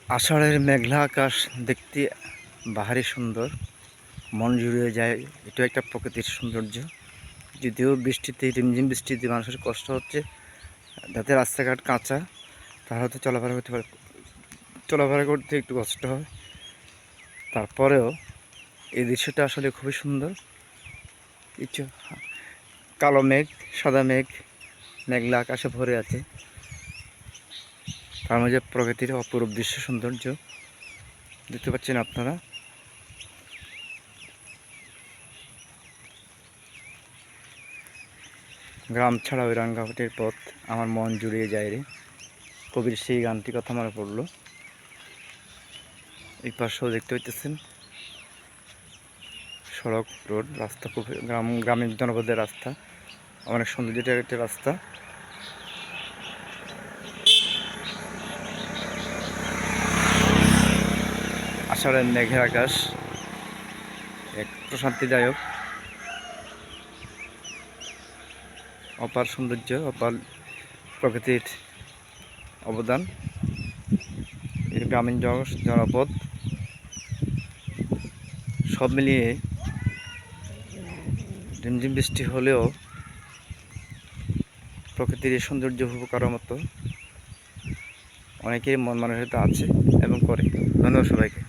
আষাঢ়ের মেঘলা আকাশ দেখতে বাহারি সুন্দর, মন জুড়িয়ে যায়। এটা একটা প্রকৃতির সৌন্দর্য। যদিও বৃষ্টিতে, রিমঝিম বৃষ্টিতে মানুষের কষ্ট হচ্ছে, যাতে রাস্তাঘাট কাঁচা, তাহলে তো চলাফেরা করতে একটু কষ্ট হয়। তারপরেও এই দৃশ্যটা আসলে খুবই সুন্দর। কিছু কালো মেঘ, সাদা মেঘ, মেঘলা আকাশে ভরে আছে, তার মাঝে প্রকৃতির অপরূপ দৃশ্য সৌন্দর্য দেখতে পাচ্ছেন আপনারা। গ্রাম ছাড়া ওই রাঙ্গামাটির পথ আমার মন জুড়িয়ে যায় রে, কবির সেই গানটি কথা মনে পড়লো। এই পাশেও দেখতে পাইতেছেন সড়ক, রোড, রাস্তা, খুব গ্রামীণ জনপদের রাস্তা, অনেক সৌন্দর্য একটা রাস্তা। আষাঢ়ের মেঘের আকাশ এক প্রশান্তিদায়ক, অপার সৌন্দর্য, অপার প্রকৃতির অবদান। এই গ্রামীণ জনপদ সব মিলিয়ে ঝিমঝিম বৃষ্টি হলেও প্রকৃতির এই সৌন্দর্য উপভোগ করার মতো অনেকেরই মন মানসিকতা আছে এবং করে। ধন্যবাদ সবাইকে।